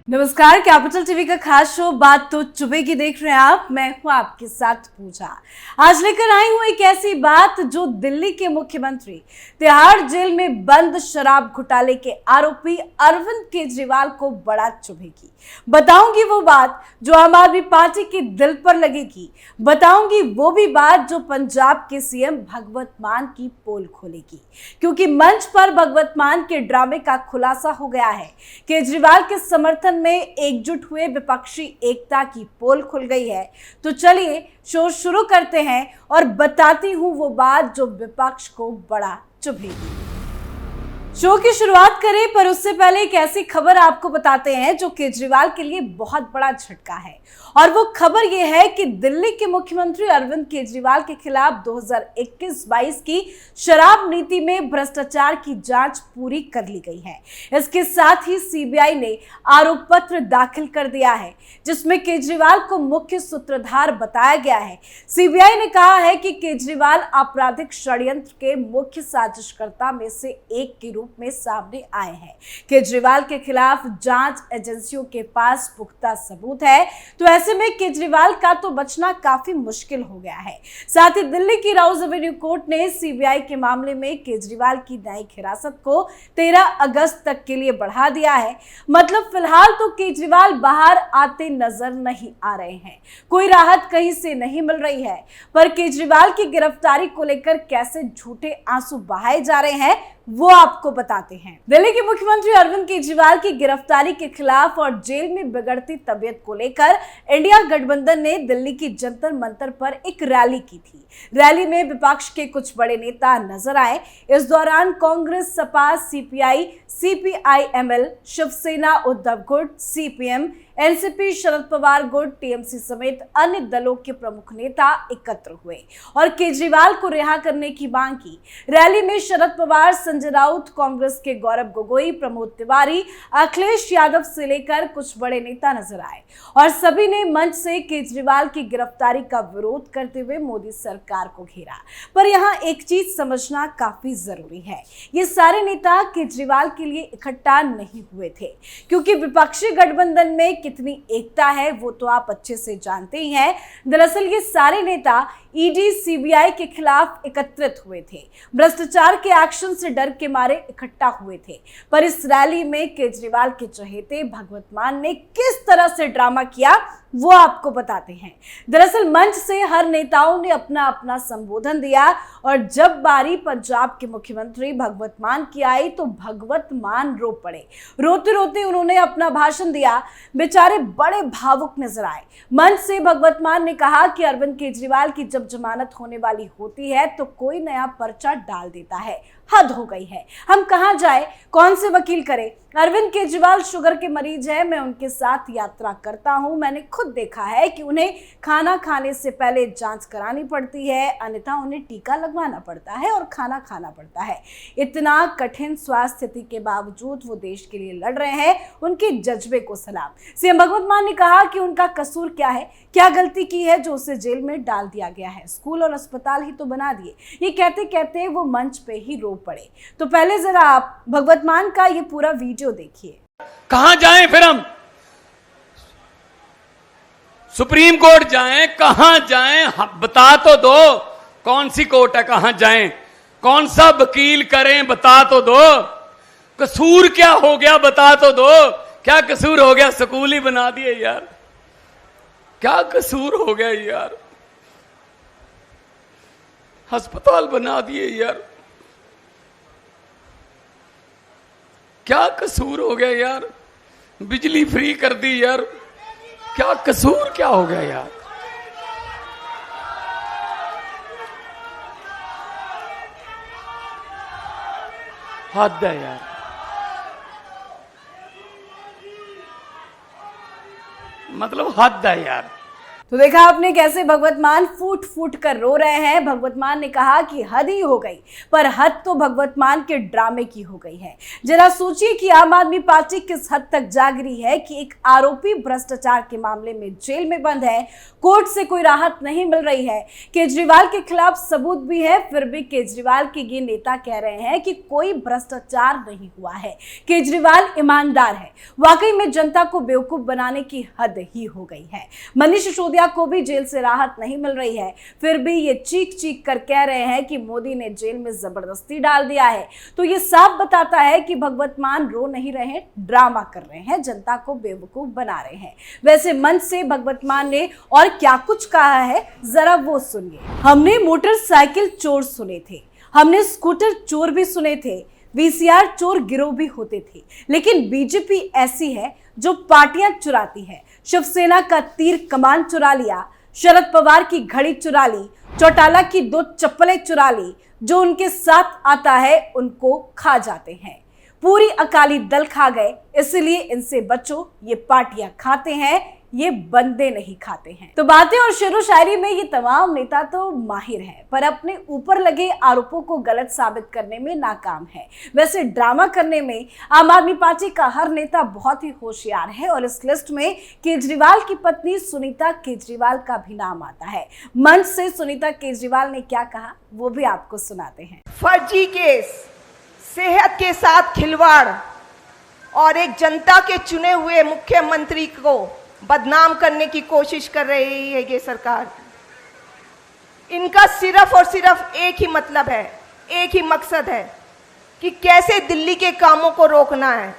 नमस्कार, capital TV का खास शो बात तो चुभेगी देख रहे हैं आप। मैं हूं आपके साथ पूजा। आज लेकर आई हूं एक ऐसी बात जो दिल्ली के मुख्यमंत्री, तिहाड़ जेल में बंद शराब घोटाले के आरोपी अरविंद केजरीवाल को बड़ा चुभेगी। बताऊंगी वो बात जो आम आदमी पार्टी के दिल पर लगेगी। बताऊंगी वो भी बात जो पंजाब के सीएम भगवत मान की पोल खोलेगी, क्योंकि मंच पर भगवत मान के ड्रामे का खुलासा हो गया है। केजरीवाल के समर्थन में एकजुट हुए विपक्षी एकता की पोल खुल गई है। तो चलिए शो शुरू करते हैं और बताती हूं वो बात जो विपक्ष को बड़ा चुभेगी। शो की शुरुआत करें, पर उससे पहले एक ऐसी खबर आपको बताते हैं जो केजरीवाल के लिए बहुत बड़ा झटका है। और वो खबर ये है कि दिल्ली के मुख्यमंत्री अरविंद केजरीवाल के खिलाफ 2021-22 की शराब नीति में भ्रष्टाचार की जांच पूरी कर ली गई है। इसके साथ ही सीबीआई ने आरोप पत्र दाखिल कर दिया है, जिसमें केजरीवाल को मुख्य सूत्रधार बताया गया है। सीबीआई ने कहा है कि केजरीवाल आपराधिक षड्यंत्र के मुख्य साजिशकर्ता में से एक के रूप में सामने आए हैं। केजरीवाल के खिलाफ जांच एजेंसियों के पास पुख्ता सबूत है, तो ऐसे में केजरीवाल का तो बचना काफी मुश्किल हो गया है। साथ ही दिल्ली की राउज एवेन्यू कोर्ट ने सीबीआई के मामले में केजरीवाल की न्यायिक हिरासत को 13 अगस्त तक के लिए बढ़ा दिया है। मतलब फिलहाल तो केजरीवाल बाहर आते नजर नहीं आ रहे हैं, कोई राहत कहीं से नहीं मिल रही है। पर केजरीवाल की गिरफ्तारी को लेकर कैसे झूठे आंसू बहाए जा रहे हैं वो आपको बताते हैं। दिल्ली के मुख्यमंत्री अरविंद केजरीवाल की गिरफ्तारी के खिलाफ और जेल में बिगड़ती तबीयत को लेकर इंडिया गठबंधन ने दिल्ली की जंतर मंतर पर एक रैली की थी। रैली में विपक्ष के कुछ बड़े नेता नजर आए। इस दौरान कांग्रेस, सपा, सीपीआई, सीपीआईएमएल, शिवसेना, उद्धव गुट, सीपीएम, एनसीपी, शरद पवार गुट, टीएमसी समेत अन्य दलों के प्रमुख नेता एकत्र हुए और केजरीवाल को रिहा करने की मांग की। रैली में शरद पवार, संजय राउत, कांग्रेस के गौरव गोगोई, प्रमोद तिवारी, अखिलेश यादव से लेकर कुछ बड़े नेता नजर आए और सभी ने मंच से केजरीवाल की गिरफ्तारी का विरोध करते हुए मोदी सरकार को घेरा। पर यहाँ एक चीज समझना काफी जरूरी है, ये सारे नेता केजरीवाल के लिए इकट्ठा नहीं हुए थे, क्योंकि विपक्षी गठबंधन में कितनी एकता है वो तो आप अच्छे से जानते ही हैं। दरअसल ये सारे नेता ईडी, सीबीआई के खिलाफ एकत्रित हुए थे, भ्रष्टाचार के एक्शन से डर के मारे इकट्ठा हुए थे। पर इस रैली में केजरीवाल के चहेते भगवत मान ने किस तरह से ड्रामा किया वो आपको बताते हैं। दरअसल मंच से हर नेताओं ने अपना अपना संबोधन दिया और जब बारी पंजाब के मुख्यमंत्री भगवत मान की आई तो भगवत मान रो पड़े। रोते रोते उन्होंने अपना भाषण दिया। बेचारे बड़े भावुक नजर आए। मंच से भगवत मान ने कहा कि अरविंद केजरीवाल की जब जमानत होने वाली होती है तो कोई नया पर्चा डाल देता है। हद हो गई है, हम कहां जाए, कौन से वकील करें। अरविंद केजरीवाल शुगर के मरीज हैं, मैं उनके साथ यात्रा करता हूं। मैंने खुद देखा है कि उन्हें खाना खाने से पहले जांच करानी पड़ती है, अन्यथा उन्हें टीका लगवाना पड़ता है और खाना खाना पड़ता है। इतना कठिन स्वास्थ्य स्थिति के बावजूद वो देश के लिए लड़ रहे हैं, उनके जज्बे को सलाम। सीएम भगवत मान ने कहा कि उनका कसूर क्या है, क्या गलती की है जो उसे जेल में डाल दिया गया है, स्कूल और अस्पताल ही तो बना दिए। ये कहते कहते वो मंच पे ही रो पड़े। तो पहले जरा आप भगवत मान का ये पूरा वीडियो देखिए। कहां जाएं फिर हम? सुप्रीम कोर्ट जाएं, कहां जाएं? बता तो दो कौन सी कोर्ट है, कहां जाएं, कौन सा वकील करें, बता तो दो। कसूर क्या हो गया बता तो दो। क्या कसूर हो गया? स्कूल ही बना दिए यार। क्या कसूर हो गया यार? अस्पताल बना दिए यार। क्या कसूर हो गया यार? बिजली फ्री कर दी यार। क्या कसूर क्या हो गया यार? हद है यार। मतलब हद है यार। तो देखा आपने कैसे भगवत मान फूट फूट कर रो रहे हैं। भगवत मान ने कहा कि हद ही हो गई, पर हद तो भगवत मान के ड्रामे की हो गई है। जरा सोचिए कि आम आदमी पार्टी किस हद तक जाग रही है कि एक आरोपी भ्रष्टाचार के मामले में जेल में बंद है, कोर्ट से कोई राहत नहीं मिल रही है, केजरीवाल के खिलाफ सबूत भी है, फिर भी केजरीवाल के ये नेता कह रहे हैं कि कोई भ्रष्टाचार नहीं हुआ है, केजरीवाल ईमानदार है। वाकई में जनता को बेवकूफ बनाने की हद ही हो गई है। मनीष सिसोदिया को भी जेल से राहत नहीं मिल रही है, फिर भी ये चीख चीख कर कह रहे हैं कि मोदी ने जेल में जबरदस्ती डाल दिया है। तो ये साफ बताता है कि भगवत मान रो नहीं रहे, ड्रामा कर रहे हैं, जनता को बेवकूफ बना रहे हैं। वैसे मंच से भगवत मान ने और क्या कुछ कहा है, जरा वो सुनिए। हमने मोटरसाइकिल चोर सुने थे, हमने स्कूटर चोर भी सुने थे, वीसीआर चोर गिरोह भी होते थे, लेकिन बीजेपी ऐसी है जो पार्टियां चुराती है। शिवसेना का तीर कमान चुरा लिया, शरद पवार की घड़ी चुरा ली, चौटाला की 2 चप्पलें चुरा ली, जो उनके साथ आता है उनको खा जाते हैं। पूरी अकाली दल खा गए, इसलिए इनसे बचो, ये पार्टियां खाते हैं, ये बंदे नहीं खाते हैं। तो बातें और शेरो शायरी में ये तमाम नेता तो माहिर हैं, पर अपने ऊपर लगे आरोपों को गलत साबित करने में नाकाम है। वैसे ड्रामा करने में आम आदमी पार्टी का हर नेता बहुत ही होशियार है और इस लिस्ट में केजरीवाल की पत्नी सुनीता केजरीवाल का भी नाम आता है। मंच से सुनीता केजरीवाल ने क्या कहा, वो भी आपको सुनाते हैं। फर्जी केस, सेहत के साथ खिलवाड़ और एक जनता के चुने हुए मुख्यमंत्री को बदनाम करने की कोशिश कर रही है ये सरकार। इनका सिर्फ और सिर्फ एक ही मतलब है, एक ही मकसद है कि कैसे दिल्ली के कामों को रोकना है,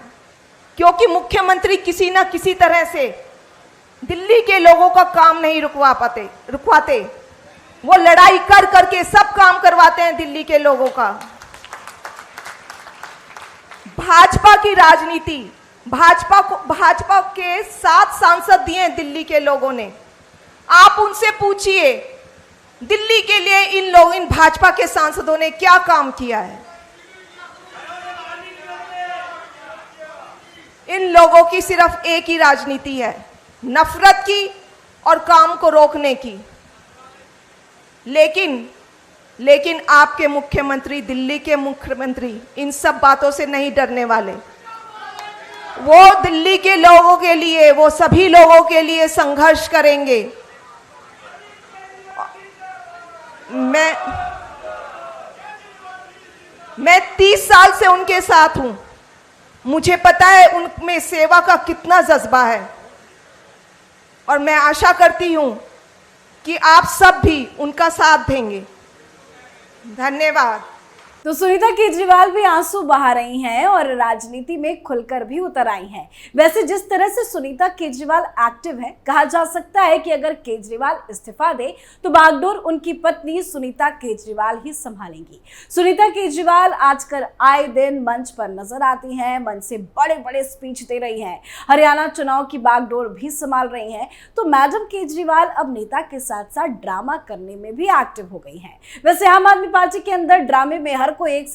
क्योंकि मुख्यमंत्री किसी ना किसी तरह से दिल्ली के लोगों का काम नहीं रुकवाते। वो लड़ाई कर करके सब काम करवाते हैं दिल्ली के लोगों का। भाजपा की राजनीति, भाजपा के 7 सांसद दिए दिल्ली के लोगों ने। आप उनसे पूछिए दिल्ली के लिए इन भाजपा के सांसदों ने क्या काम किया है। इन लोगों की सिर्फ एक ही राजनीति है, नफरत की और काम को रोकने की। लेकिन आपके मुख्यमंत्री, दिल्ली के मुख्यमंत्री इन सब बातों से नहीं डरने वाले। वो दिल्ली के लोगों के लिए, वो सभी लोगों के लिए संघर्ष करेंगे। मैं 30 साल से उनके साथ हूं, मुझे पता है उनमें सेवा का कितना जज्बा है और मैं आशा करती हूं कि आप सब भी उनका साथ देंगे। धन्यवाद। तो सुनीता केजरीवाल भी आंसू बहा रही हैं और राजनीति में खुलकर भी उतर आई हैं। वैसे जिस तरह से सुनीता केजरीवाल एक्टिव है, कहा जा सकता है कि अगर केजरीवाल इस्तीफा दे तो बागडोर उनकी पत्नी सुनीता केजरीवाल ही संभालेंगी। सुनीता केजरीवाल आजकल आए दिन मंच पर नजर आती हैं, मंच से बड़े बड़े स्पीच दे रही हैं, हरियाणा चुनाव की बागडोर भी संभाल रही हैं। तो मैडम केजरीवाल अब नेता के साथ साथ ड्रामा करने में भी एक्टिव हो गई हैं। वैसे आम आदमी पार्टी के अंदर ड्रामे में हर कोई एक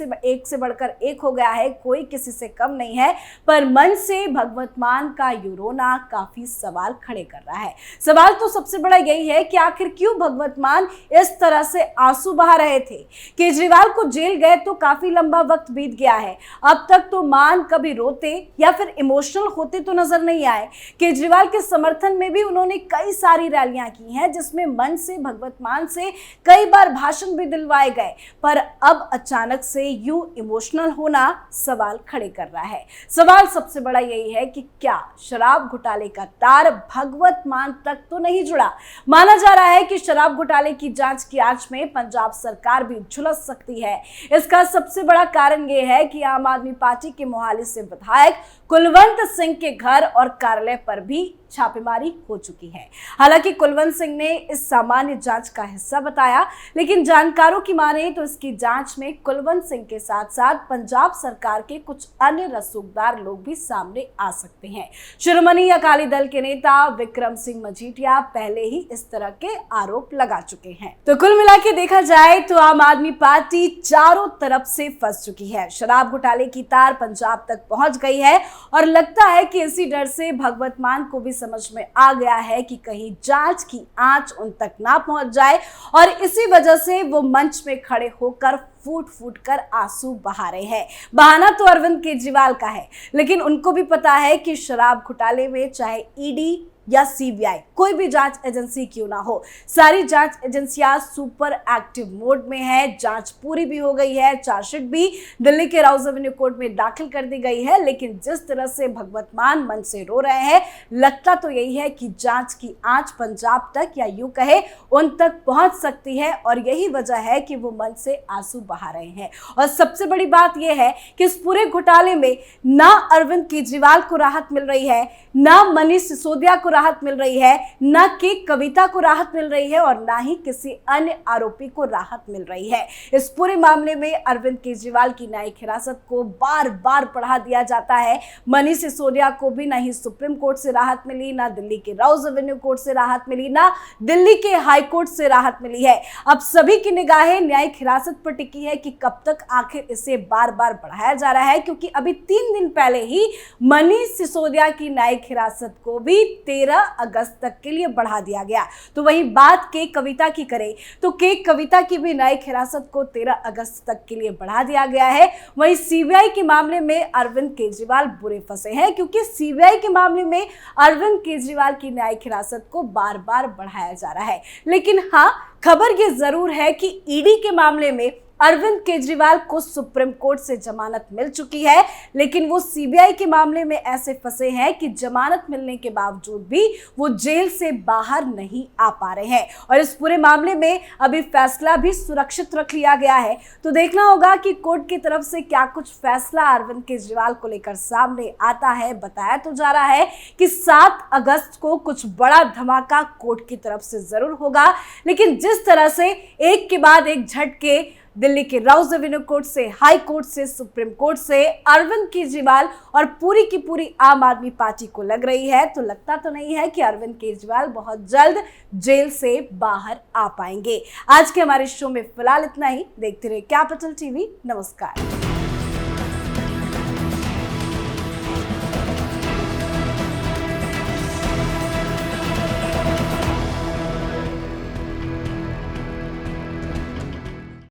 से बढ़कर एक हो गया है, कोई किसी से कम नहीं है, पर मंच से भगवत मान का यूरोना काफी सवाल खड़े कर रहा है। सवाल तो सबसे बड़ा यही है कि आखिर क्यों भगवत मान इस तरह से आंसू बहा रहे थे। केजरीवाल को जेल गए तो काफी लंबा वक्त बीत गया है, अब तक तो मान कभी रोते या फिर इमोशनल होते तो नजर नहीं आए। केजरीवाल के समर्थन में भी उन्होंने कई सारी रैलियां की हैं, जिसमें मंच से भगवत मान से कई बार भाषण भी दिलवाए गए, पर अब अचानक से यूं इमोशनल होना सवाल खड़े कर रहा है। सवाल सबसे बड़ा यही है कि क्या शराब घोटाले का तार भगवत मान तक तो नहीं जुड़ा। माना जा रहा है कि शराब घोटाले की जांच की आंच में पंजाब सरकार भी झुलस सकती है। इसका सबसे बड़ा कारण यह है कि आम आदमी पार्टी के मोहाली से विधायक कुलवंत सिंह के घर और कार्यालय पर भी छापेमारी हो चुकी है। हालांकि कुलवंत सिंह ने इस सामान्य जांच का हिस्सा बताया, लेकिन जानकारों की माने तो इसकी जांच में कुलवंत सिंह के साथ साथ पंजाब सरकार के कुछ अन्य रसूखदार लोग भी सामने आ सकते हैं। शिरोमणि अकाली दल के नेता विक्रम सिंह मजीठिया पहले ही इस तरह के आरोप लगा चुके हैं। तो कुल मिला के देखा जाए तो आम आदमी पार्टी चारों तरफ से फंस चुकी है। शराब घोटाले की तार पंजाब तक पहुंच गई है और लगता है कि इसी डर से भगवत मान को भी समझ में आ गया है कि कहीं जांच की आंच उन तक ना पहुंच जाए, और इसी वजह से वो मंच में खड़े होकर फूट फूट कर आंसू बहा रहे हैं। बहाना तो अरविंद केजरीवाल का है, लेकिन उनको भी पता है कि शराब घोटाले में चाहे ईडी या सीबीआई कोई भी जांच एजेंसी क्यों ना हो, सारी जांच एजेंसियां सुपर एक्टिव मोड में है। जांच पूरी भी हो गई है, चार्जशीट भी दिल्ली के राउज एवेन्यू कोर्ट में दाखिल कर दी गई है। लेकिन जिस तरह से भगवत मान मन से रो रहे हैं, लगता तो यही है कि जांच की आंच पंजाब तक या यूं कहे उन तक पहुंच सकती है, और यही वजह है कि वो मन से आंसू बहा रहे हैं। और सबसे बड़ी बात यह है कि इस पूरे घोटाले में ना अरविंद केजरीवाल को राहत मिल रही है, ना मनीष सिसोदिया को राहत मिल रही है, ना कि कविता को राहत मिल रही है, और ना ही किसी अन्य आरोपी को राहत मिल रही है। इस पूरे मामले में अरविंद केजरीवाल की न्यायिक हिरासत को बार बार बढ़ा दिया जाता है। मनीष सिसोदिया को भी ना ही सुप्रीम कोर्ट से राहत मिली, ना दिल्ली के राउज एवेन्यू कोर्ट से राहत मिली, ना दिल्ली के हाई कोर्ट से राहत मिली है। अब सभी की निगाहें न्यायिक हिरासत पर टिकी है कि कब तक आखिर इसे बार बार बढ़ाया जा रहा है, क्योंकि अभी 3 दिन पहले ही मनीष सिसोदिया की न्यायिक हिरासत को भी 13 अगस्त तक के लिए बढ़ा दिया गया। तो वही बात के कविता की करें तो के कविता की भी न्यायिक हिरासत को 13 अगस्त तक के लिए बढ़ा दिया गया है। वही सीबीआई के मामले में अरविंद केजरीवाल बुरे फंसे हैं, क्योंकि सीबीआई के मामले में अरविंद केजरीवाल की न्यायिक हिरासत को बार बार बढ़ाया जा रहा है। लेकिन हाँ, खबर ये जरूर है कि ईडी के मामले में अरविंद केजरीवाल को सुप्रीम कोर्ट से जमानत मिल चुकी है, लेकिन वो सीबीआई के मामले में ऐसे फंसे हैं कि जमानत मिलने के बावजूद भी वो जेल से बाहर नहीं आ पा रहे हैं। और इस पूरे मामले में अभी फैसला भी सुरक्षित रख लिया गया है। तो देखना होगा कि कोर्ट की तरफ से क्या कुछ फैसला अरविंद केजरीवाल को लेकर सामने आता है। बताया तो जा रहा है कि 7 अगस्त को कुछ बड़ा धमाका कोर्ट की तरफ से जरूर होगा, लेकिन जिस तरह से एक के बाद एक झटके दिल्ली के राउज एवेन्यू कोर्ट से, हाई कोर्ट से, सुप्रीम कोर्ट से अरविंद केजरीवाल और पूरी की पूरी आम आदमी पार्टी को लग रही है, तो लगता तो नहीं है कि अरविंद केजरीवाल बहुत जल्द जेल से बाहर आ पाएंगे। आज के हमारे शो में फिलहाल इतना ही। देखते रहिए कैपिटल टीवी। नमस्कार।